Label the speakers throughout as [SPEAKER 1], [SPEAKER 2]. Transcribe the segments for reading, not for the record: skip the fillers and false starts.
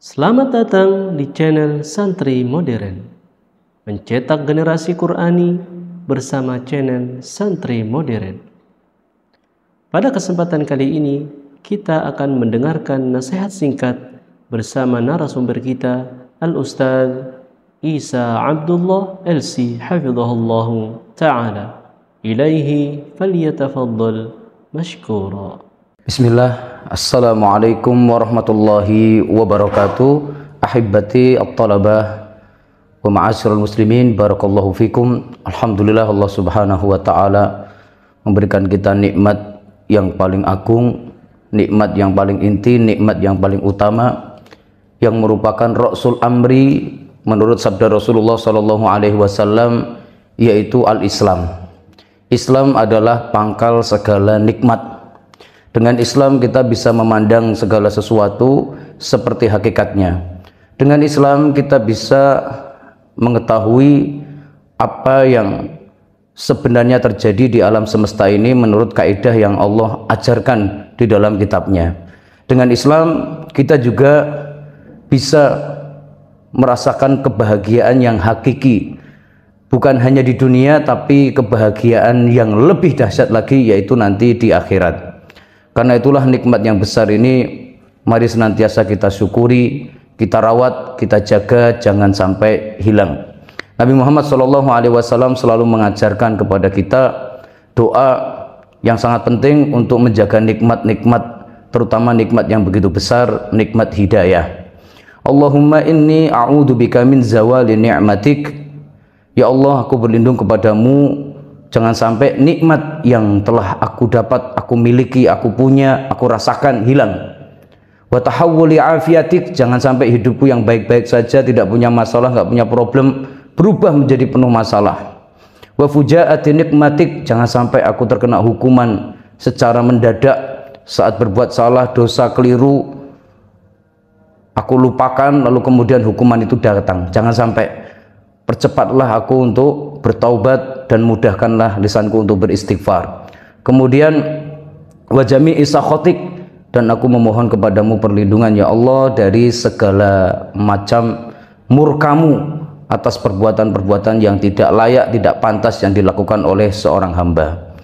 [SPEAKER 1] Selamat datang di channel Santri Modern, mencetak generasi Qurani bersama channel Santri Modern. Pada kesempatan kali ini, kita akan mendengarkan nasihat singkat bersama narasumber kita, Al-Ustaz Isa Abdullah LC Hafizahullah Ta'ala. Ilaihi falyatafaddal mashkura.
[SPEAKER 2] Bismillah, Assalamualaikum warahmatullahi wabarakatuh. Ahibati at-talabah wa ma'asyiral muslimin, barakallahu fikum. Alhamdulillah, Allah subhanahu wa ta'ala memberikan kita nikmat yang paling agung, nikmat yang paling inti, nikmat yang paling utama, yang merupakan ra'sul amri menurut sabda Rasulullah sallallahu alaihi wasallam, yaitu al-Islam. Islam adalah pangkal segala nikmat. Dengan Islam kita bisa memandang segala sesuatu seperti hakikatnya. Dengan Islam kita bisa mengetahui apa yang sebenarnya terjadi di alam semesta ini menurut kaidah yang Allah ajarkan di dalam kitabnya. Dengan Islam kita juga bisa merasakan kebahagiaan yang hakiki, bukan hanya di dunia tapi kebahagiaan yang lebih dahsyat lagi, yaitu nanti di akhirat. Karena itulah nikmat yang besar ini mari senantiasa kita syukuri, kita rawat, kita jaga, jangan sampai hilang. Nabi Muhammad SAW selalu mengajarkan kepada kita doa yang sangat penting untuk menjaga nikmat-nikmat, terutama nikmat yang begitu besar, nikmat hidayah. Allahumma inni a'udzubika min zawali ni'matik. Ya Allah, aku berlindung kepadamu, jangan sampai nikmat yang telah aku dapat, aku miliki, aku punya, aku rasakan hilang. Wa tahawuli afiatik, jangan sampai hidupku yang baik-baik saja, tidak punya masalah, nggak punya problem, berubah menjadi penuh masalah. Wa fujaati nikmatik, jangan sampai aku terkena hukuman secara mendadak saat berbuat salah, dosa, keliru, aku lupakan lalu kemudian hukuman itu datang. Jangan sampai. Percepatlah aku untuk bertaubat dan mudahkanlah lisanku untuk beristighfar. Kemudian wajami isakhotik, dan aku memohon kepadamu perlindungan ya Allah dari segala macam murkamu atas perbuatan-perbuatan yang tidak layak, tidak pantas yang dilakukan oleh seorang hamba.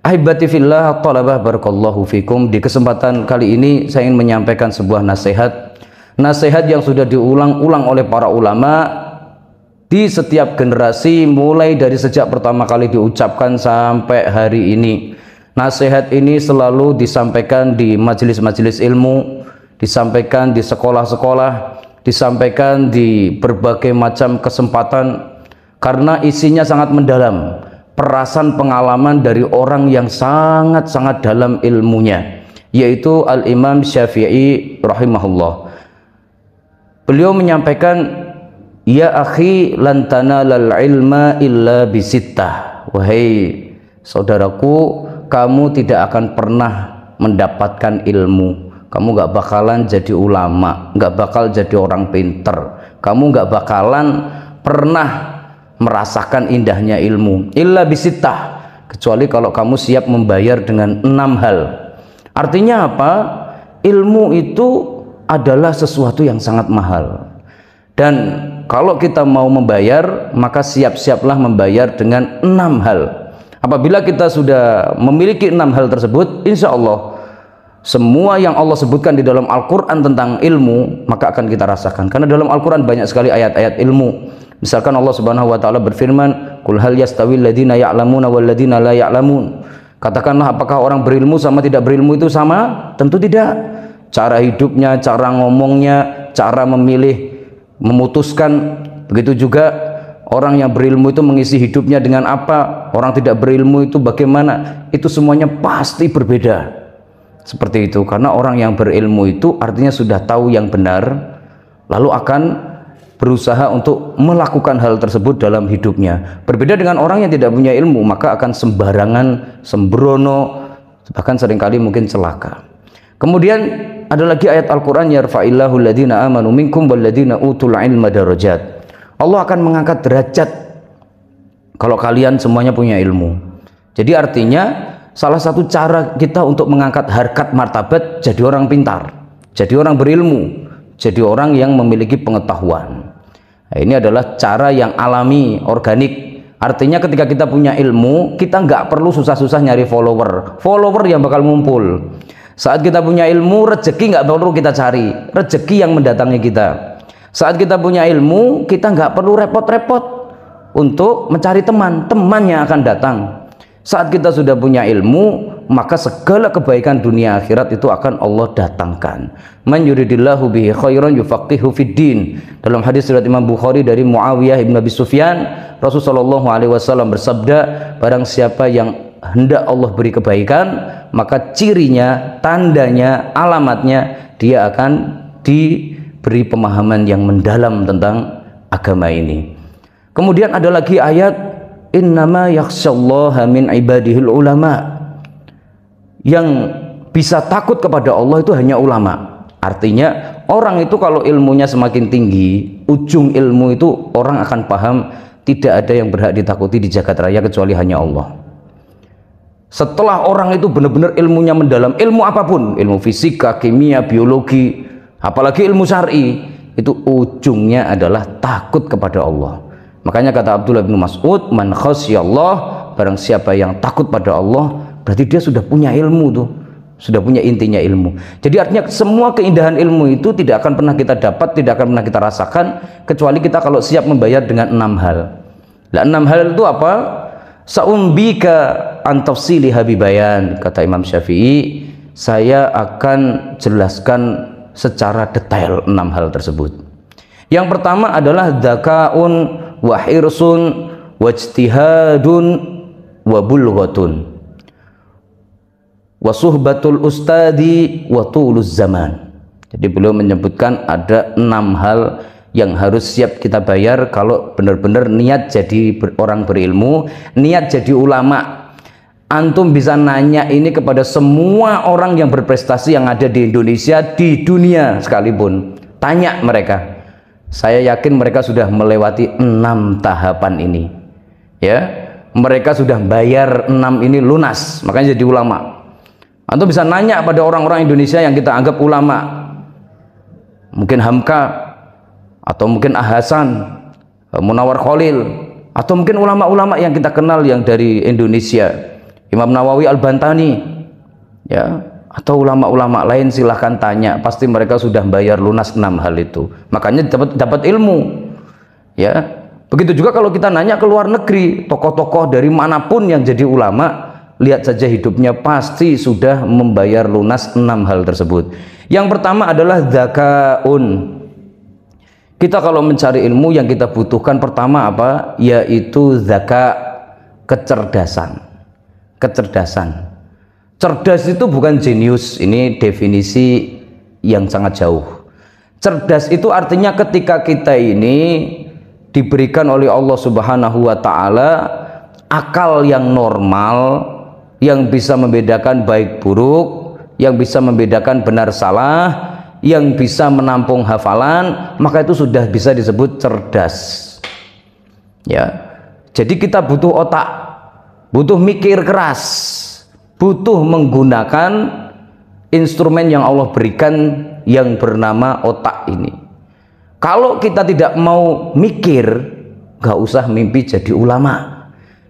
[SPEAKER 2] Ahibati fillah, talabah, barakallahu fikum. Di kesempatan kali ini saya ingin menyampaikan sebuah nasihat yang sudah diulang-ulang oleh para ulama di setiap generasi, mulai dari sejak pertama kali diucapkan sampai hari ini. Nasihat ini selalu disampaikan di majelis-majelis ilmu, disampaikan di sekolah-sekolah, disampaikan di berbagai macam kesempatan, karena isinya sangat mendalam, perasan pengalaman dari orang yang sangat-sangat dalam ilmunya, yaitu Al-Imam Syafi'i rahimahullah. Beliau menyampaikan, ya akhi, lan tanalal ilma illa bisittah. Wahai saudaraku, kamu tidak akan pernah mendapatkan ilmu, kamu gak bakalan jadi ulama, gak bakal jadi orang pinter, kamu gak bakalan pernah merasakan indahnya ilmu illa bisittah, kecuali kalau kamu siap membayar dengan 6 hal. Artinya apa? Ilmu itu adalah sesuatu yang sangat mahal, dan kalau kita mau membayar, maka siap-siaplah membayar dengan 6 hal. Apabila kita sudah memiliki 6 hal tersebut, insya Allah semua yang Allah sebutkan di dalam Al-Quran tentang ilmu, maka akan kita rasakan. Karena dalam Al-Quran banyak sekali ayat-ayat ilmu. Misalkan Allah Subhanahu wa ta'ala berfirman, Qul hal yastawil ladina ya'lamuna wal ladina la ya'lamun. Katakanlah, apakah orang berilmu sama tidak berilmu itu sama? Tentu tidak. Cara hidupnya, cara ngomongnya, cara memilih, memutuskan, begitu juga orang yang berilmu itu mengisi hidupnya dengan apa, orang tidak berilmu itu bagaimana, itu semuanya pasti berbeda. Seperti itu, karena orang yang berilmu itu artinya sudah tahu yang benar, lalu akan berusaha untuk melakukan hal tersebut dalam hidupnya. Berbeda dengan orang yang tidak punya ilmu, maka akan sembarangan, sembrono, bahkan seringkali mungkin celaka. Kemudian ada lagi ayat Al-Quran, yarfa'illahu alladhina amanu minkum walladhina utul ilma darajat. Allah akan mengangkat derajat kalau kalian semuanya punya ilmu. Jadi artinya salah satu cara kita untuk mengangkat harkat martabat, jadi orang pintar, jadi orang berilmu, jadi orang yang memiliki pengetahuan. Nah, ini adalah cara yang alami, organik. Artinya ketika kita punya ilmu, kita nggak perlu susah-susah nyari follower yang bakal ngumpul. Saat kita punya ilmu, rezeki nggak perlu kita cari, rezeki yang mendatangi kita. Saat kita punya ilmu, kita nggak perlu repot-repot untuk mencari teman yang akan datang. Saat kita sudah punya ilmu, maka segala kebaikan dunia akhirat itu akan Allah datangkan. Man yuridillahu bihi khairan yufaqihu fiddin. Dalam hadis riwayat Imam Bukhari dari Muawiyah bin Abi Sufyan, Rasulullah SAW bersabda, barang siapa yang hendak Allah beri kebaikan, maka cirinya, tandanya, alamatnya, dia akan diberi pemahaman yang mendalam tentang agama ini. Kemudian ada lagi ayat, innama yakhsyallaha min ibadihil ulama. Yang bisa takut kepada Allah itu hanya ulama. Artinya orang itu kalau ilmunya semakin tinggi, ujung ilmu itu orang akan paham tidak ada yang berhak ditakuti di jagat raya kecuali hanya Allah. Setelah orang itu benar-benar ilmunya mendalam, ilmu apapun, ilmu fisika, kimia, biologi, apalagi ilmu syar'i, itu ujungnya adalah takut kepada Allah. Makanya kata Abdullah bin Mas'ud, man khasyallah, barang siapa yang takut pada Allah, berarti dia sudah punya ilmu tuh, sudah punya intinya ilmu. Jadi artinya semua keindahan ilmu itu tidak akan pernah kita dapat, tidak akan pernah kita rasakan, kecuali kita kalau siap membayar dengan 6 hal. Nah, 6 hal itu apa? Sa'umbika an tafsili habibayan, kata Imam Syafi'i, saya akan jelaskan secara detail 6 hal tersebut. Yang pertama adalah dzakaun wa hirsun wajtihadun wa bulghatun wa suhbatul ustadi wa tuluz zaman. Jadi beliau menyebutkan ada 6 hal yang harus siap kita bayar kalau benar-benar niat jadi orang berilmu, niat jadi ulama. Antum bisa nanya ini kepada semua orang yang berprestasi yang ada di Indonesia, di dunia sekalipun. Tanya mereka. Saya yakin mereka sudah melewati 6 tahapan ini. Ya, mereka sudah bayar 6 ini lunas, makanya jadi ulama. Antum bisa nanya pada orang-orang Indonesia yang kita anggap ulama. Mungkin Hamka, atau mungkin Hasan, Munawar Khalil, atau mungkin ulama-ulama yang kita kenal yang dari Indonesia, Imam Nawawi Al-Bantani, ya, atau ulama-ulama lain, silahkan tanya, pasti mereka sudah bayar lunas 6 hal itu. Makanya dapat ilmu. Ya, begitu juga kalau kita nanya ke luar negeri, tokoh-tokoh dari manapun yang jadi ulama, lihat saja hidupnya pasti sudah membayar lunas 6 hal tersebut. Yang pertama adalah dzakaun. Kita kalau mencari ilmu yang kita butuhkan pertama apa? Yaitu zaka, kecerdasan. Kecerdasan. Cerdas itu bukan jenius, ini definisi yang sangat jauh. Cerdas itu artinya ketika kita ini diberikan oleh Allah Subhanahu wa taala akal yang normal, yang bisa membedakan baik buruk, yang bisa membedakan benar salah, yang bisa menampung hafalan, maka itu sudah bisa disebut cerdas. Ya. Jadi kita butuh otak, butuh mikir keras, butuh menggunakan instrumen yang Allah berikan yang bernama otak ini. Kalau kita tidak mau mikir, gak usah mimpi jadi ulama,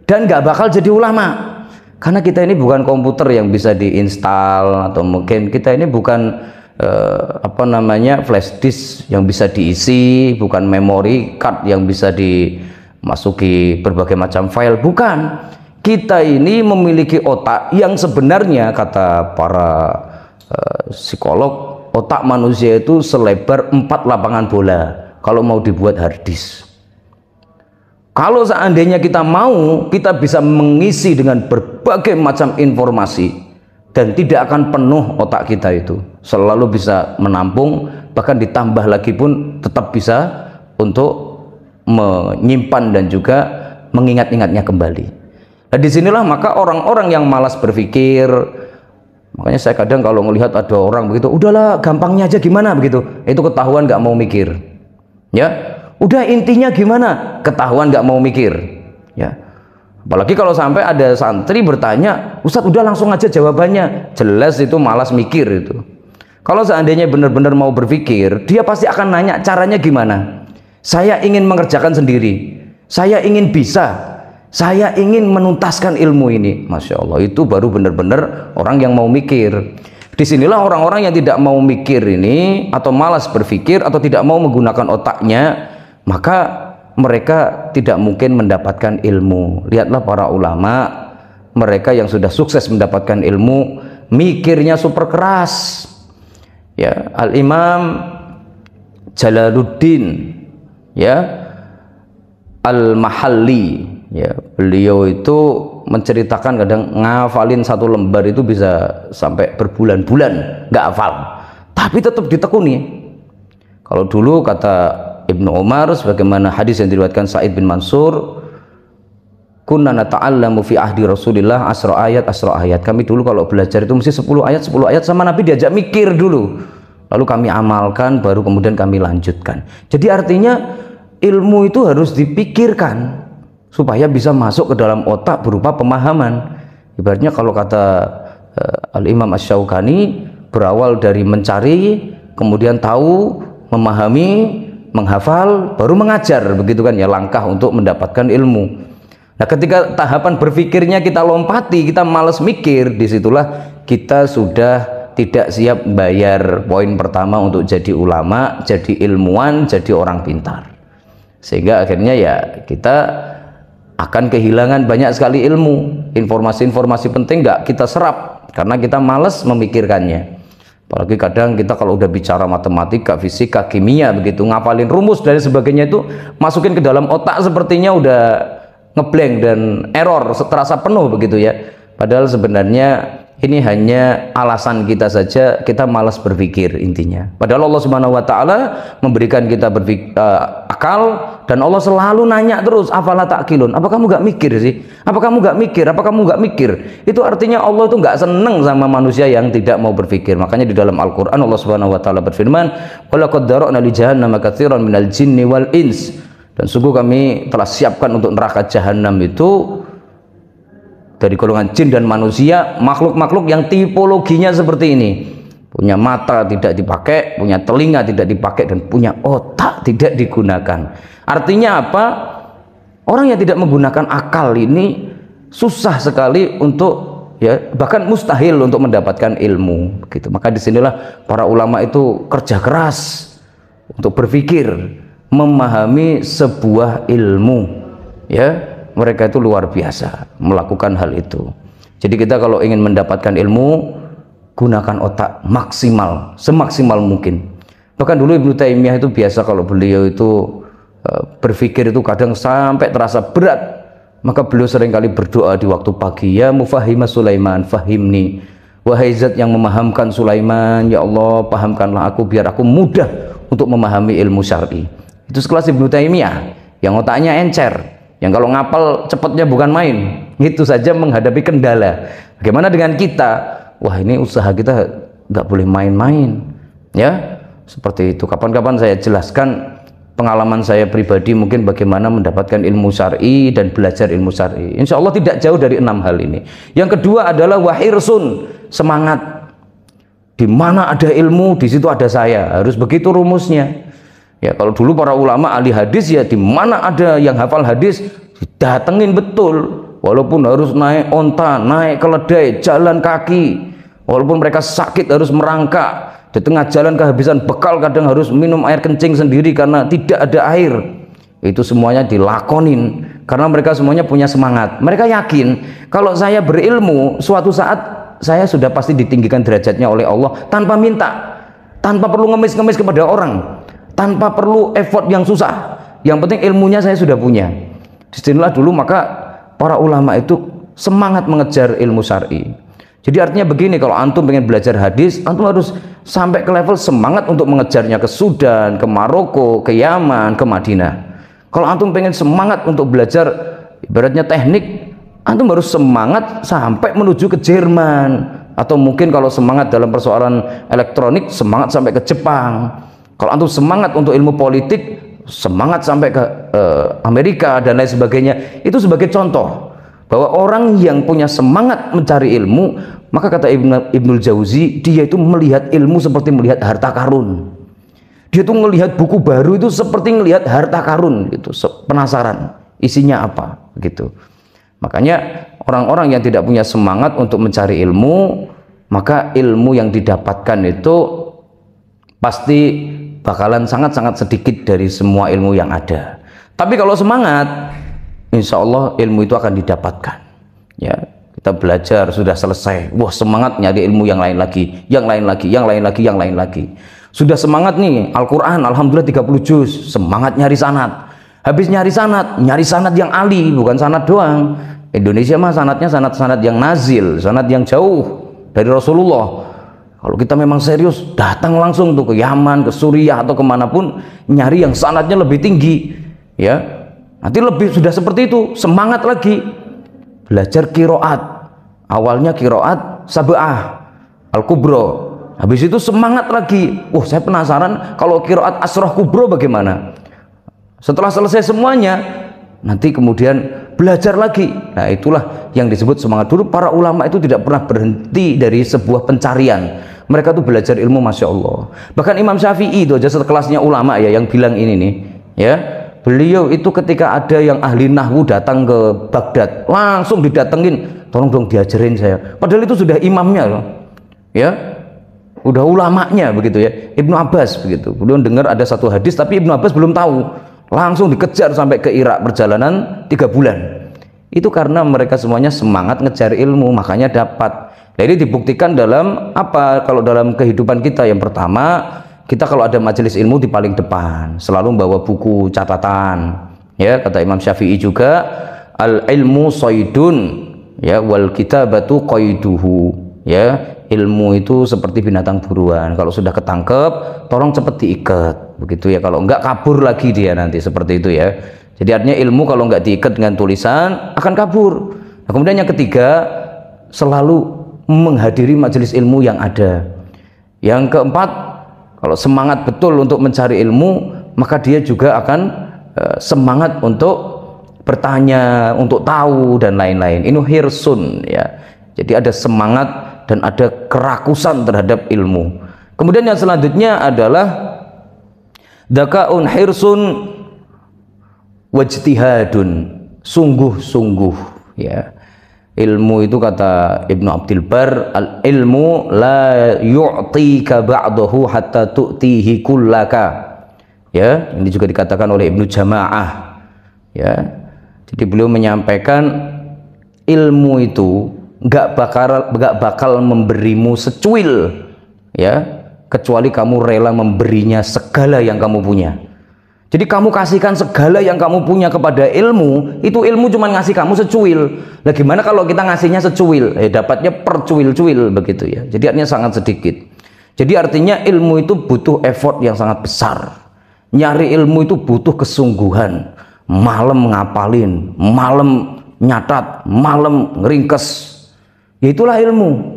[SPEAKER 2] dan gak bakal jadi ulama. Karena kita ini bukan komputer yang bisa diinstal, atau mungkin kita ini bukan flash disk yang bisa diisi, bukan memory card yang bisa dimasuki berbagai macam file, bukan. Kita ini memiliki otak yang sebenarnya kata para psikolog, otak manusia itu selebar 4 lapangan bola kalau mau dibuat hard disk. Kalau seandainya kita mau, kita bisa mengisi dengan berbagai macam informasi dan tidak akan penuh otak kita itu, selalu bisa menampung, bahkan ditambah lagi pun tetap bisa untuk menyimpan dan juga mengingat-ingatnya kembali. Nah, disinilah maka orang-orang yang malas berpikir, makanya saya kadang kalau melihat ada orang begitu, udahlah gampangnya aja gimana begitu, itu ketahuan nggak mau mikir. Ya, udah intinya gimana, ketahuan nggak mau mikir. Ya. Apalagi kalau sampai ada santri bertanya, Ustadz udah langsung aja jawabannya, jelas itu malas mikir itu. Kalau seandainya benar-benar mau berpikir, dia pasti akan nanya caranya gimana. Saya ingin mengerjakan sendiri, saya ingin bisa, saya ingin menuntaskan ilmu ini. Masya Allah, itu baru benar-benar orang yang mau mikir. Disinilah orang-orang yang tidak mau mikir ini, atau malas berpikir, atau tidak mau menggunakan otaknya, maka mereka tidak mungkin mendapatkan ilmu. Lihatlah para ulama, mereka yang sudah sukses mendapatkan ilmu, mikirnya super keras. Ya, Al-Imam Jalaluddin, ya, Al-Mahalli, ya, beliau itu menceritakan kadang ngafalin satu lembar itu bisa sampai berbulan-bulan nggak hafal, tapi tetap ditekuni. Kalau dulu kata Ibnu Umar, sebagaimana hadis yang diriwayatkan Sa'id bin Mansur, kunna nata'allamu fi ahdi Rasulillah asra ayat. Kami dulu kalau belajar itu mesti 10 ayat sama Nabi, diajak mikir dulu, lalu kami amalkan, baru kemudian kami lanjutkan. Jadi artinya ilmu itu harus dipikirkan supaya bisa masuk ke dalam otak berupa pemahaman. Ibaratnya kalau kata Al-Imam Asy-Syaukani, berawal dari mencari, kemudian tahu, memahami, menghafal, baru mengajar, begitu kan ya, langkah untuk mendapatkan ilmu. Nah, ketika tahapan berpikirnya kita lompati, kita malas mikir, disitulah kita sudah tidak siap bayar poin pertama untuk jadi ulama, jadi ilmuwan, jadi orang pintar. Sehingga akhirnya ya kita akan kehilangan banyak sekali ilmu, informasi-informasi penting nggak kita serap karena kita malas memikirkannya. Apalagi kadang kita kalau udah bicara matematika, fisika, kimia begitu, ngapalin rumus dan sebagainya itu masukin ke dalam otak sepertinya udah ngeblank dan error, terasa penuh begitu ya. Padahal sebenarnya ini hanya alasan kita saja, kita malas berpikir intinya. Padahal Allah Subhanahu wa taala memberikan kita akal, dan Allah selalu nanya terus, afala ta'qilun? Apa kamu gak mikir sih? Apa kamu gak mikir? Apa kamu gak mikir? Itu artinya Allah itu gak seneng sama manusia yang tidak mau berpikir. Makanya di dalam Al-Qur'an Allah Subhanahu wa taala berfirman, "Wa laqad dara'na li jahannama katsiran minal jinni wal ins." Dan sungguh kami telah siapkan untuk neraka jahanam itu dari golongan jin dan manusia, makhluk-makhluk yang tipologinya seperti ini, punya mata tidak dipakai, punya telinga tidak dipakai, dan punya otak tidak digunakan. Artinya apa? Orang yang tidak menggunakan akal ini susah sekali untuk, ya, bahkan mustahil untuk mendapatkan ilmu gitu. Maka disinilah para ulama itu kerja keras untuk berpikir, memahami sebuah ilmu, ya. Mereka itu luar biasa melakukan hal itu. Jadi kita kalau ingin mendapatkan ilmu, gunakan otak maksimal, semaksimal mungkin. Bahkan dulu Ibnu Taimiyah itu biasa kalau beliau itu berpikir itu kadang sampai terasa berat, maka beliau seringkali berdoa di waktu pagi, ya mufahhima Sulaiman fahimni, wahai zat yang memahamkan Sulaiman, ya Allah pahamkanlah aku biar aku mudah untuk memahami ilmu syar'i. Itu sekelas Ibnu Taimiyah yang otaknya encer, yang kalau ngapal cepatnya bukan main, itu saja menghadapi kendala. Bagaimana dengan kita? Wah, ini usaha kita nggak boleh main-main, ya seperti itu. Kapan-kapan saya jelaskan pengalaman saya pribadi mungkin bagaimana mendapatkan ilmu syar'i dan belajar ilmu syar'i. Insya Allah tidak jauh dari 6 hal ini. Yang kedua adalah wahirsun, semangat. Di mana ada ilmu, di situ ada saya. Harus begitu rumusnya. Ya, kalau dulu para ulama ahli hadis, ya di mana ada yang hafal hadis didatengin betul, walaupun harus naik onta, naik keledai, jalan kaki, walaupun mereka sakit harus merangkak, di tengah jalan kehabisan bekal, kadang harus minum air kencing sendiri karena tidak ada air. Itu semuanya dilakonin karena mereka semuanya punya semangat. Mereka yakin kalau saya berilmu, suatu saat saya sudah pasti ditinggikan derajatnya oleh Allah tanpa minta, tanpa perlu ngemis-ngemis kepada orang, tanpa perlu effort yang susah. Yang penting ilmunya saya sudah punya. Disinilah dulu maka para ulama itu semangat mengejar ilmu syar'i. Jadi artinya begini, kalau antum pengen belajar hadis, antum harus sampai ke level semangat untuk mengejarnya ke Sudan, ke Maroko, ke Yaman, ke Madinah. Kalau antum pengen semangat untuk belajar ibaratnya teknik, antum harus semangat sampai menuju ke Jerman, atau mungkin kalau semangat dalam persoalan elektronik, semangat sampai ke Jepang. Kalau antum semangat untuk ilmu politik, semangat sampai ke Amerika dan lain sebagainya. Itu sebagai contoh bahwa orang yang punya semangat mencari ilmu Maka kata Ibnul Jauzi, dia itu melihat ilmu seperti melihat harta karun. Dia tuh melihat buku baru itu seperti melihat harta karun gitu. Penasaran isinya apa gitu. Makanya orang-orang yang tidak punya semangat untuk mencari ilmu, maka ilmu yang didapatkan itu pasti bakalan sangat-sangat sedikit dari semua ilmu yang ada. Tapi kalau semangat, insya Allah ilmu itu akan didapatkan. Ya, kita belajar sudah selesai, wah semangat nyari ilmu yang lain lagi, yang lain lagi, yang lain lagi, yang lain lagi. Sudah semangat nih, Al-Quran, alhamdulillah 30 juz, semangat nyari sanad. Habis nyari sanad yang ali, bukan sanad doang. Indonesia mah sanadnya sanad-sanad yang nazil, sanad yang jauh dari Rasulullah. Kalau kita memang serius, datang langsung tuh ke Yaman, ke Suriah atau kemanapun, nyari yang sanadnya lebih tinggi. Ya, nanti lebih sudah seperti itu, semangat lagi belajar qiraat. Awalnya qiraat sab'ah al-kubra, habis itu semangat lagi, saya penasaran kalau qiraat asrah kubra bagaimana. Setelah selesai semuanya, nanti kemudian belajar lagi. Nah, itulah yang disebut semangat. Dulu para ulama itu tidak pernah berhenti dari sebuah pencarian. Mereka tuh belajar ilmu, masya Allah. Bahkan Imam Syafi'i itu aja sekelasnya ulama ya yang bilang ini nih, ya. Beliau itu ketika ada yang ahli nahwu datang ke Baghdad, langsung didatengin, tolong dong diajarin saya. Padahal itu sudah imamnya loh, ya, udah ulamanya begitu ya. Ibnu Abbas begitu. Beliau dengar ada satu hadis, tapi Ibnu Abbas belum tahu, langsung dikejar sampai ke Irak, perjalanan 3 bulan. Itu karena mereka semuanya semangat ngejar ilmu, makanya dapat. Jadi dibuktikan dalam apa? Kalau dalam kehidupan kita, yang pertama, kita kalau ada majelis ilmu di paling depan, selalu membawa buku catatan. Ya, kata Imam Syafi'i juga, al ilmu saydun, ya, wal kitabatu qaiduhu. Ya, ilmu itu seperti binatang buruan. Kalau sudah ketangkep, tolong cepat diikat, begitu ya. Kalau enggak kabur lagi dia nanti, seperti itu ya. Jadi artinya ilmu kalau enggak diikat dengan tulisan akan kabur. Nah, kemudian yang ketiga, selalu menghadiri majelis ilmu yang ada. Yang keempat, kalau semangat betul untuk mencari ilmu, maka dia juga akan semangat untuk bertanya, untuk tahu dan lain-lain. Ini hirsun ya. Jadi ada semangat dan ada kerakusan terhadap ilmu. Kemudian yang selanjutnya adalah dakaun hirsun wajtihadun, sungguh-sungguh ya. Ilmu itu kata Ibnu Abdul Bar, al ilmu la yu'tika ba'dahu hatta tu'tihi kullaka. Ya, ini juga dikatakan oleh Ibnu Jamaah. Ya. Jadi beliau menyampaikan ilmu itu enggak bakal memberimu secuil ya, kecuali kamu rela memberinya segala yang kamu punya. Jadi kamu kasihkan segala yang kamu punya kepada ilmu, itu ilmu cuma ngasih kamu secuil. Nah, gimana kalau kita ngasihnya secuil? Dapatnya percuil-cuil begitu ya. Jadi artinya sangat sedikit. Jadi artinya ilmu itu butuh effort yang sangat besar. Nyari ilmu itu butuh kesungguhan. Malam ngapalin, malam nyatat, malam ngeringkes. Ya itulah ilmu.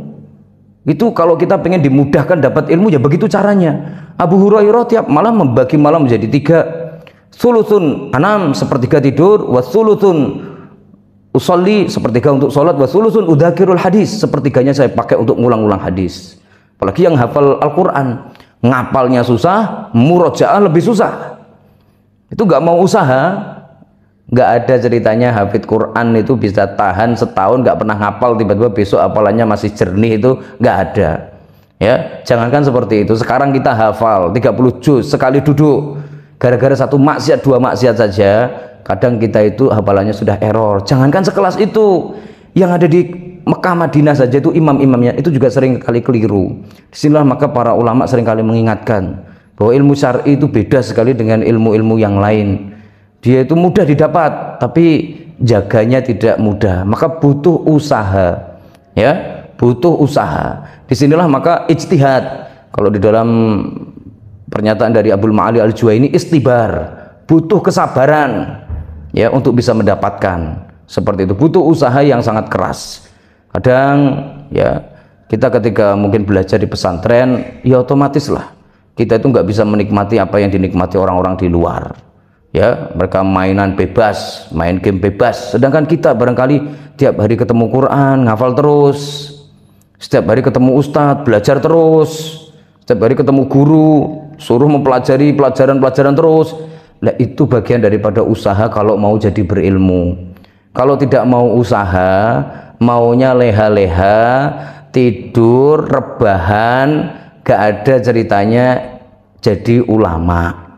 [SPEAKER 2] Itu kalau kita pengen dimudahkan dapat ilmu, ya begitu caranya. Abu Hurairah tiap malam membagi malam menjadi 3. Sulusun anam, sepertiga tidur, wa sulusun usolli, sepertiga untuk sholat, wa sulusun udzakirul hadis, sepertiganya saya pakai untuk ngulang-ulang hadis. Apalagi yang hafal Al-Quran, ngapalnya susah, murojaah lebih susah. Itu nggak mau usaha. Nggak ada ceritanya hafid Quran itu bisa tahan setahun nggak pernah ngapal, tiba-tiba besok hafalannya masih jernih, itu nggak ada. Ya, jangankan seperti itu. Sekarang kita hafal 30 juz sekali duduk, gara-gara 1 maksiat 2 maksiat saja kadang kita itu hafalannya sudah error. Jangankan sekelas itu, yang ada di Mekah Madinah saja itu imam-imamnya itu juga sering kali keliru. Disinilah maka para ulama sering kali mengingatkan bahwa ilmu syar'i itu beda sekali dengan ilmu-ilmu yang lain. Dia itu mudah didapat, tapi jaganya tidak mudah, maka butuh usaha ya, butuh usaha. Disinilah maka ijtihad. Kalau di dalam pernyataan dari Abdul Ma'ali Al-Juwaini, istibar, butuh kesabaran ya untuk bisa mendapatkan seperti itu, butuh usaha yang sangat keras. Kadang ya kita ketika mungkin belajar di pesantren, ya otomatis lah kita itu nggak bisa menikmati apa yang dinikmati orang-orang di luar ya. Mereka mainan bebas, main game bebas, sedangkan kita barangkali tiap hari ketemu Quran, ngafal terus. Setiap hari ketemu ustadz, belajar terus. Setiap hari ketemu guru, suruh mempelajari pelajaran-pelajaran terus. Nah, itu bagian daripada usaha kalau mau jadi berilmu. Kalau tidak mau usaha, maunya leha-leha, tidur, rebahan, gak ada ceritanya jadi ulama.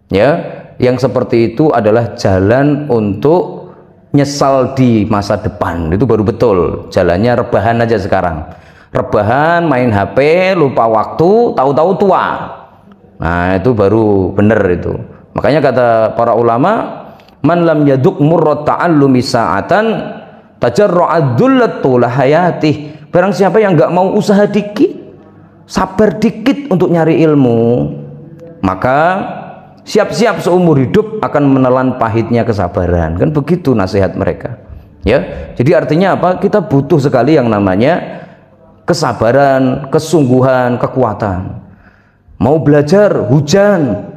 [SPEAKER 2] Ya, yang seperti itu adalah jalan untuk nyesal di masa depan. Itu baru betul jalannya. Rebahan aja sekarang, rebahan, main HP, lupa waktu, tahu-tahu tua. Nah, itu baru bener itu. Makanya kata para ulama, man lam yaduk murrat ta'allumi sa'atan tajarru'ad dhullatul hayatih. Barang siapa yang enggak mau usaha dikit, sabar dikit untuk nyari ilmu, maka siap-siap seumur hidup akan menelan pahitnya kesabaran. Kan begitu nasihat mereka. Ya. Jadi artinya apa? Kita butuh sekali yang namanya kesabaran, kesungguhan, kekuatan. Mau belajar hujan,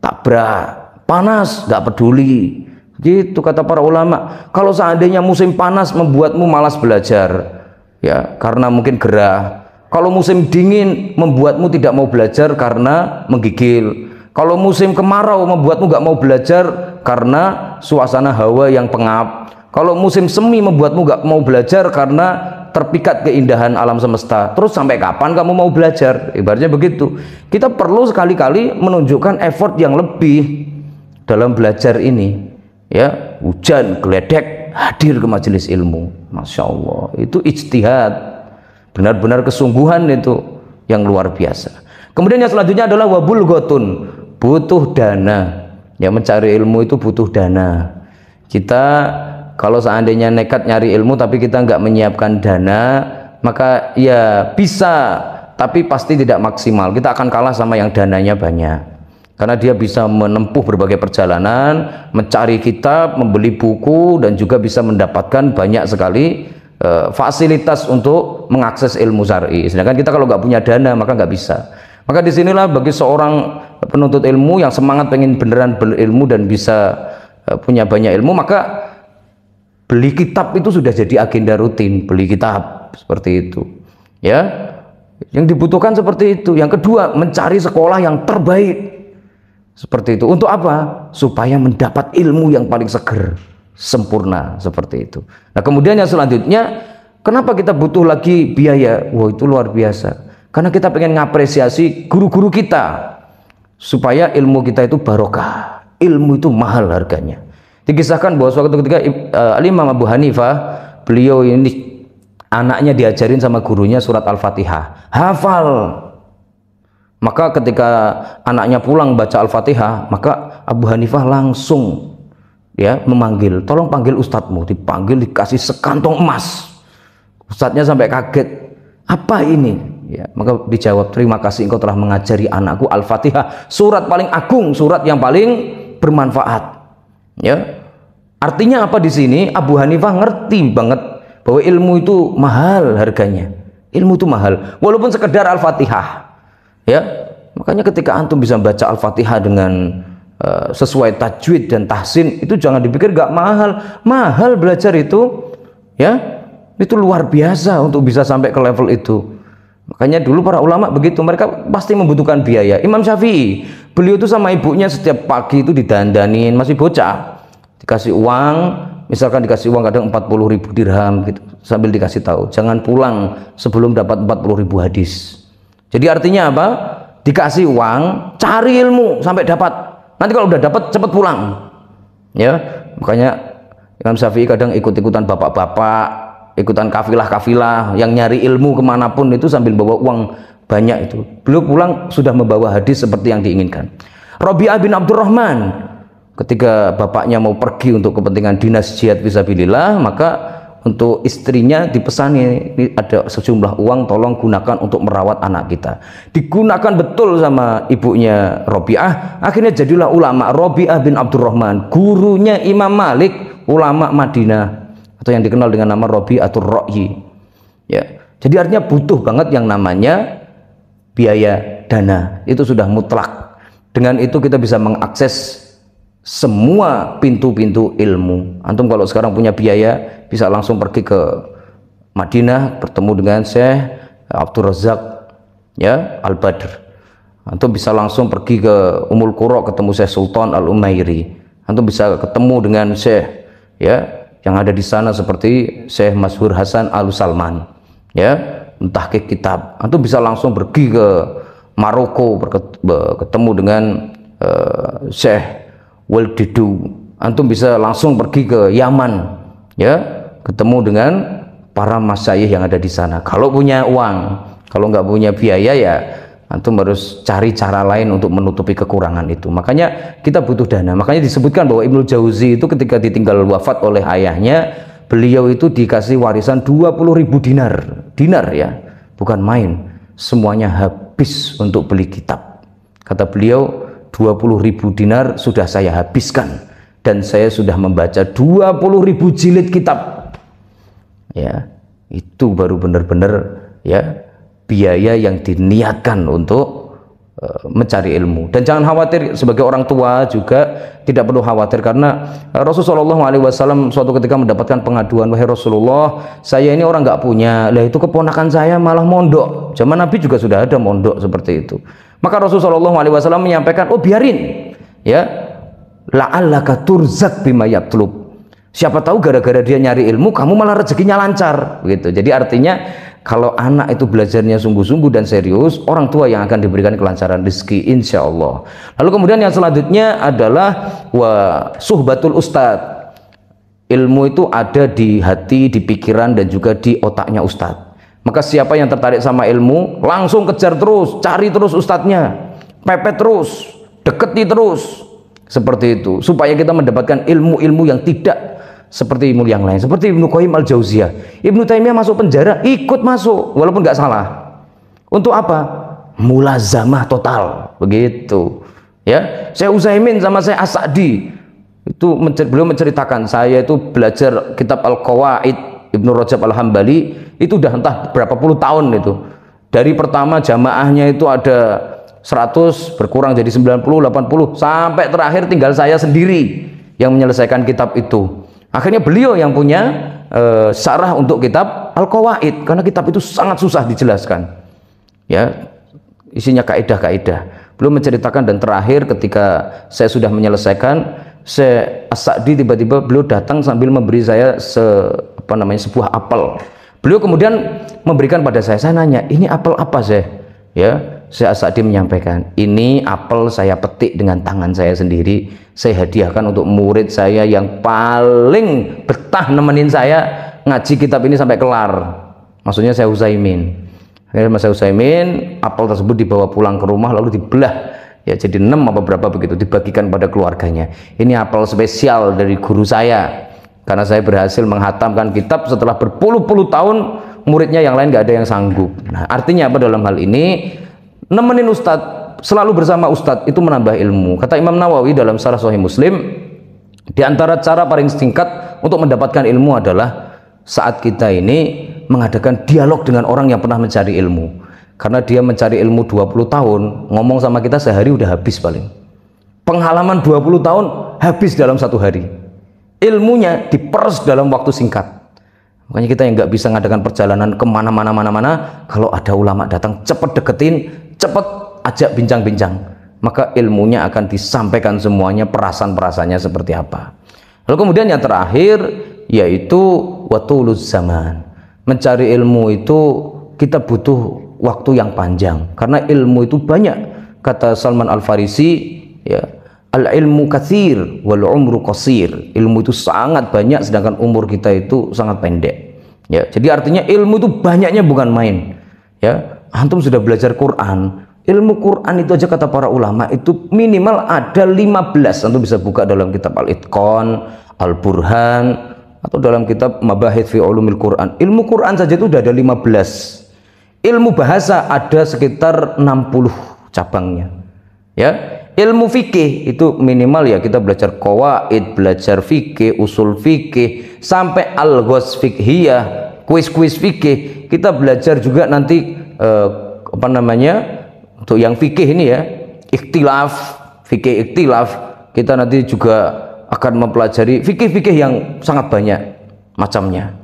[SPEAKER 2] tabrak, panas, nggak peduli. Gitu kata para ulama. Kalau seandainya musim panas membuatmu malas belajar, ya karena mungkin gerah. Kalau musim dingin membuatmu tidak mau belajar karena menggigil. Kalau musim kemarau membuatmu nggak mau belajar karena suasana hawa yang pengap. Kalau musim semi membuatmu nggak mau belajar karena terpikat keindahan alam semesta. Terus sampai kapan kamu mau belajar? Ibaratnya begitu. Kita perlu sekali-kali menunjukkan effort yang lebih dalam belajar ini. Ya, hujan, geledek, hadir ke majelis ilmu. Masya Allah, itu ijtihad. Benar-benar kesungguhan itu yang luar biasa. Kemudian yang selanjutnya adalah wabul gotun, butuh dana. Ya, mencari ilmu itu butuh dana. Kita kalau seandainya nekat nyari ilmu tapi kita nggak menyiapkan dana, maka ya bisa, tapi pasti tidak maksimal. Kita akan kalah sama yang dananya banyak, karena dia bisa menempuh berbagai perjalanan, mencari kitab, membeli buku, dan juga bisa mendapatkan banyak sekali fasilitas untuk mengakses ilmu syar'i. Sedangkan kita kalau nggak punya dana maka nggak bisa. Maka disinilah bagi seorang penuntut ilmu yang semangat pengen beneran berilmu dan bisa punya banyak ilmu, maka beli kitab itu sudah jadi agenda rutin. Beli kitab seperti itu, ya, yang dibutuhkan seperti itu. Yang kedua, mencari sekolah yang terbaik seperti itu. Untuk apa? Supaya mendapat ilmu yang paling seger, sempurna, seperti itu. Nah, kemudian yang selanjutnya, kenapa kita butuh lagi biaya? Wah, itu luar biasa. Karena kita pengen ngapresiasi guru-guru kita supaya ilmu kita itu barokah. Ilmu itu mahal harganya. Dikisahkan bahwa suatu ketika Imam Abu Hanifah, beliau ini anaknya diajarin sama gurunya surat Al-Fatihah, hafal. Maka ketika anaknya pulang baca Al-Fatihah, maka Abu Hanifah langsung ya memanggil, tolong panggil ustadzmu. Dipanggil, dikasih sekantong emas. Ustadznya sampai kaget, apa ini? Ya, maka dijawab, terima kasih engkau telah mengajari anakku Al-Fatihah, surat paling agung, surat yang paling bermanfaat. Ya, artinya apa di sini? Abu Hanifah ngerti banget bahwa ilmu itu mahal harganya. Ilmu itu mahal, walaupun sekedar Al-Fatihah. Ya, makanya ketika antum bisa baca Al-Fatihah dengan sesuai tajwid dan tahsin, itu jangan dipikir gak mahal. Mahal belajar itu, ya, itu luar biasa untuk bisa sampai ke level itu. Makanya dulu para ulama begitu, mereka pasti membutuhkan biaya. Imam Syafi'i, beliau itu sama ibunya setiap pagi itu didandanin, masih bocah, dikasih uang, misalkan dikasih uang kadang 40.000 dirham gitu, sambil dikasih tahu jangan pulang sebelum dapat 40.000 hadis. Jadi artinya apa? Dikasih uang, cari ilmu sampai dapat. Nanti kalau udah dapat cepat pulang. Ya, makanya Imam Syafi'i kadang ikut-ikutan bapak-bapak, ikutan kafilah-kafilah yang nyari ilmu kemanapun itu sambil bawa uang banyak itu. Beliau pulang sudah membawa hadis seperti yang diinginkan. Rabi'ah bin Abdurrahman, ketika bapaknya mau pergi untuk kepentingan dinas jihad fisabilillah, maka untuk istrinya dipesani, ini ada sejumlah uang, tolong gunakan untuk merawat anak kita. Digunakan betul sama ibunya Rabi'ah. Akhirnya jadilah ulama. Rabi'ah bin Abdurrahman, gurunya Imam Malik, ulama Madinah, atau yang dikenal dengan nama Rabi'atul Ra'yi. Ya, jadi artinya butuh banget yang namanya biaya dana. Itu sudah mutlak. Dengan itu kita bisa mengakses semua pintu-pintu ilmu. Antum kalau sekarang punya biaya bisa langsung pergi ke Madinah bertemu dengan Syekh Abdul Razak ya Al-Badr. Antum bisa langsung pergi ke Ummul Qura ketemu Syekh Sultan Al-Umairi. Antum bisa ketemu dengan Syekh ya yang ada di sana seperti Syekh Masyhur Hasan Al-Salman ya, mentahqiq kitab. Antum bisa langsung pergi ke Maroko ketemu dengan Syekh Waldidu. Antum bisa langsung pergi ke Yaman ya, ketemu dengan para masyayikh yang ada di sana. Kalau punya uang, kalau nggak punya biaya ya antum harus cari cara lain untuk menutupi kekurangan itu. Makanya kita butuh dana. Makanya disebutkan bahwa Ibnu Jauzi itu ketika ditinggal wafat oleh ayahnya, beliau itu dikasih warisan 20.000 dinar ya, bukan main. Semuanya habis untuk beli kitab. Kata beliau, 20.000 dinar sudah saya habiskan dan saya sudah membaca 20.000 jilid kitab. Ya, itu baru benar-benar ya biaya yang diniatkan untuk mencari ilmu. Dan jangan khawatir, sebagai orang tua juga tidak perlu khawatir, karena Rasulullah SAW suatu ketika mendapatkan pengaduan, wahai Rasulullah, saya ini orang nggak punya, lah itu keponakan saya malah mondok. Zaman Nabi juga sudah ada mondok seperti itu. Maka Rasulullah SAW menyampaikan, oh biarin ya, la'allaka turzak bima yatlub. Siapa tahu gara-gara dia nyari ilmu kamu malah rezekinya lancar gitu. Jadi artinya kalau anak itu belajarnya sungguh-sungguh dan serius, orang tua yang akan diberikan kelancaran rezeki insya Allah. Lalu kemudian yang selanjutnya adalah wa suhbatul ustadz. Ilmu itu ada di hati, di pikiran, dan juga di otaknya ustadz. Maka siapa yang tertarik sama ilmu, langsung kejar terus, cari terus ustadznya, pepet terus, deketi terus, seperti itu, supaya kita mendapatkan ilmu-ilmu yang tidak seperti ilmu yang lain. Seperti Ibnu Qayyim Al-Jauziyah, Ibnu Taimiyah masuk penjara, ikut masuk walaupun nggak salah. Untuk apa? Mulazamah total, begitu ya. Saya Utsaimin sama saya As-Sa'di itu beliau menceritakan, saya itu belajar kitab Al-Qawaid Ibnu Rajab Al-Hambali itu udah entah berapa puluh tahun itu. Dari pertama jamaahnya itu ada 100 berkurang jadi 90, 80 sampai terakhir tinggal saya sendiri yang menyelesaikan kitab itu. Akhirnya beliau yang punya syarah untuk kitab Al-Qawaid, karena kitab itu sangat susah dijelaskan ya, isinya kaidah-kaidah. Beliau menceritakan, dan terakhir ketika saya sudah menyelesaikan, saya As-Sa'di tiba-tiba beliau datang sambil memberi saya sebuah apel. Beliau kemudian memberikan pada saya nanya, ini apel apa saya? Ya, saya As-Sa'di menyampaikan, ini apel saya petik dengan tangan saya sendiri, saya hadiahkan untuk murid saya yang paling betah nemenin saya ngaji kitab ini sampai kelar. Maksudnya saya Utsaimin. Akhirnya saya Utsaimin, apel tersebut dibawa pulang ke rumah lalu dibelah ya jadi 6 apa berapa begitu, dibagikan pada keluarganya. Ini apel spesial dari guru saya, karena saya berhasil menghatamkan kitab setelah berpuluh-puluh tahun muridnya yang lain nggak ada yang sanggup. Nah, artinya apa dalam hal ini? Nemenin ustadz, selalu bersama ustadz itu menambah ilmu. Kata Imam Nawawi dalam Syarah Sahih Muslim, di antara cara paling singkat untuk mendapatkan ilmu adalah saat kita ini mengadakan dialog dengan orang yang pernah mencari ilmu. Karena dia mencari ilmu 20 tahun, ngomong sama kita sehari udah habis paling. Pengalaman 20 tahun habis dalam satu hari. Ilmunya diperes dalam waktu singkat. Makanya kita yang nggak bisa mengadakan perjalanan kemana-mana, kalau ada ulama datang, cepet deketin, cepet ajak bincang-bincang, maka ilmunya akan disampaikan semuanya, perasan-perasannya seperti apa. Lalu kemudian yang terakhir yaitu watuluz zaman. Mencari ilmu itu kita butuh waktu yang panjang, karena ilmu itu banyak. Kata Salman Al-Farisi ya, al ilmu katsir wal umru qasir. Ilmu itu sangat banyak sedangkan umur kita itu sangat pendek ya. Jadi artinya ilmu itu banyaknya bukan main ya. Antum sudah belajar Quran, ilmu Quran itu aja kata para ulama itu minimal ada 15. Antum bisa buka dalam kitab Al-Itqan, Al-Burhan, atau dalam kitab Mabahith fi Ulumil Quran. Ilmu Quran saja itu sudah ada 15. Ilmu bahasa ada sekitar 60 cabangnya ya. Ilmu fikih itu minimal ya kita belajar qawaid, belajar fikih, usul fikih, sampai al-ghoz fiqhiyah, kuis-kuis fikih. Kita belajar juga nanti untuk yang fikih ini ya, ikhtilaf, fikih ikhtilaf. Kita nanti juga akan mempelajari fikih-fikih yang sangat banyak macamnya.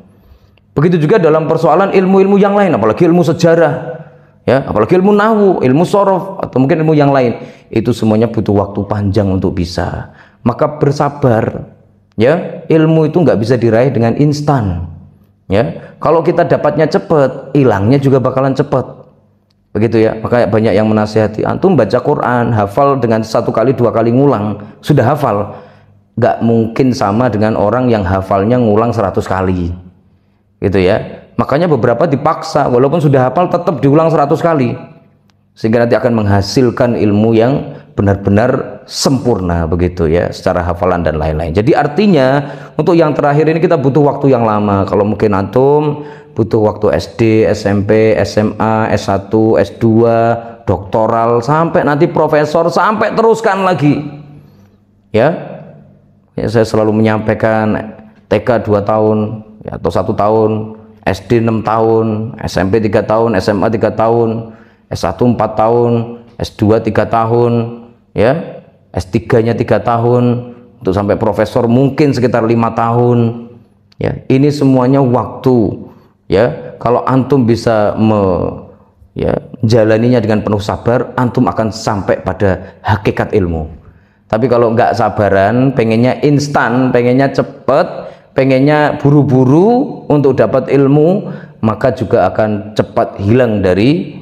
[SPEAKER 2] Begitu juga dalam persoalan ilmu-ilmu yang lain, apalagi ilmu sejarah, ya, apalagi ilmu nahwu, ilmu sorof, atau mungkin ilmu yang lain. Itu semuanya butuh waktu panjang untuk bisa. Maka bersabar, ya. Ilmu itu nggak bisa diraih dengan instan, ya. Kalau kita dapatnya cepat, hilangnya juga bakalan cepat. Begitu ya. Maka banyak yang menasihati, antum baca Quran, hafal dengan 1 kali 2 kali ngulang, sudah hafal. Nggak mungkin sama dengan orang yang hafalnya ngulang 100 kali, gitu ya. Makanya beberapa dipaksa, walaupun sudah hafal tetap diulang 100 kali, sehingga nanti akan menghasilkan ilmu yang benar-benar sempurna, begitu ya, secara hafalan dan lain-lain. Jadi artinya untuk yang terakhir ini kita butuh waktu yang lama. Kalau mungkin antum butuh waktu SD, SMP, SMA, S1, S2, doktoral, sampai nanti profesor, sampai teruskan lagi, ya. Saya selalu menyampaikan TK 2 tahun, ya, atau 1 tahun, SD 6 tahun, SMP 3 tahun, SMA 3 tahun, S1 4 tahun, S2 3 tahun, ya, S3-nya 3 tahun, untuk sampai profesor mungkin sekitar 5 tahun, ya. Ini semuanya waktu, ya. Kalau antum bisa jalaninya dengan penuh sabar, antum akan sampai pada hakikat ilmu. Tapi kalau nggak sabaran, pengennya instan, pengennya cepet, pengennya buru-buru untuk dapat ilmu, maka juga akan cepat hilang dari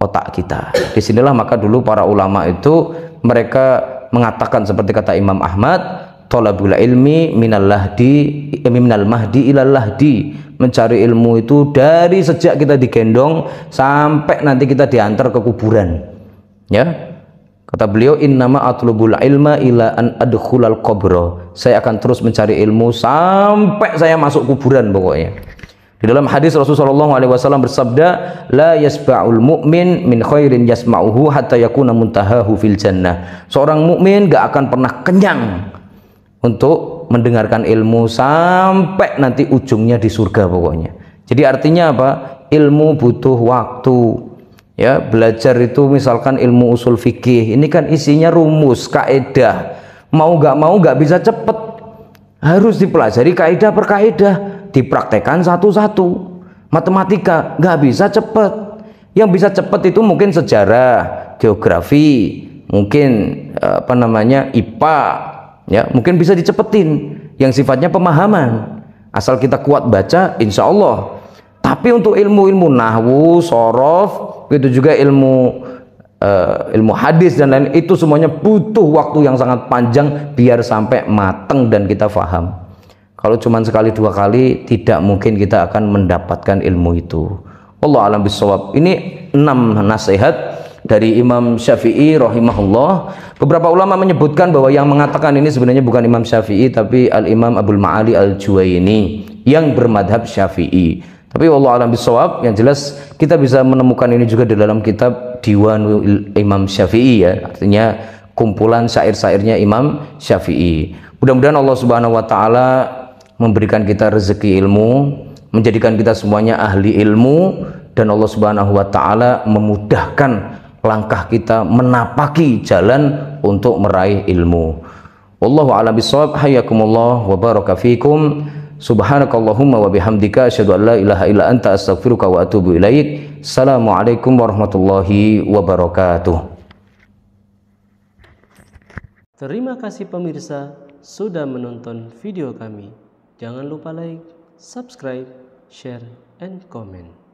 [SPEAKER 2] otak kita. Disinilah maka dulu para ulama itu mereka mengatakan seperti kata Imam Ahmad, thalabul ilmi minal mahdi ilal lahdi. Mencari ilmu itu dari sejak kita digendong sampai nanti kita diantar ke kuburan, ya. Kata beliau, innama atlubul ilma ila an adkhulal qabra. Saya akan terus mencari ilmu sampai saya masuk kuburan pokoknya. Di dalam hadis Rasulullah SAW bersabda, la yasba'ul mu'min min khairin yasma'uhu hatta yakuna muntahahu fil jannah. Seorang mukmin gak akan pernah kenyang untuk mendengarkan ilmu sampai nanti ujungnya di surga pokoknya. Jadi artinya apa? Ilmu butuh waktu. Ya, belajar itu misalkan ilmu usul fikih, ini kan isinya rumus, kaidah. Mau nggak bisa cepet, harus dipelajari kaidah per kaidah, dipraktekkan satu-satu. Matematika nggak bisa cepet. Yang bisa cepet itu mungkin sejarah, geografi, mungkin IPA, ya, mungkin bisa dicepetin. Yang sifatnya pemahaman, asal kita kuat baca, insya Allah. Tapi untuk ilmu-ilmu nahwu, sorof, begitu juga ilmu hadis dan lain, itu semuanya butuh waktu yang sangat panjang biar sampai mateng dan kita faham. Kalau cuma sekali 2 kali, tidak mungkin kita akan mendapatkan ilmu itu. Wallahu a'lam bishawab. Ini 6 nasihat dari Imam Syafi'i rahimahullah. Beberapa ulama menyebutkan bahwa yang mengatakan ini sebenarnya bukan Imam Syafi'i, tapi Al-Imam Abdul Ma'ali Al-Juwaini yang bermadhab Syafi'i. Tapi wallahu a'lam bishawab, yang jelas kita bisa menemukan ini juga di dalam kitab Diwanul Imam Syafi'i, ya, artinya kumpulan syair-syairnya Imam Syafi'i. Mudah-mudahan Allah Subhanahu wa taala memberikan kita rezeki ilmu, menjadikan kita semuanya ahli ilmu, dan Allah Subhanahu wa taala memudahkan langkah kita menapaki jalan untuk meraih ilmu. Wallahu a'lam bishawab. Hayyakumullah wa baraka fikum. Subhanakallahumma wa bihamdika asyhadu an la ilaha illa anta astaghfiruka wa atubu ilaik. Assalamualaikum warahmatullahi wabarakatuh.
[SPEAKER 1] Terima kasih pemirsa sudah menonton video kami. Jangan lupa like, subscribe, share, and comment.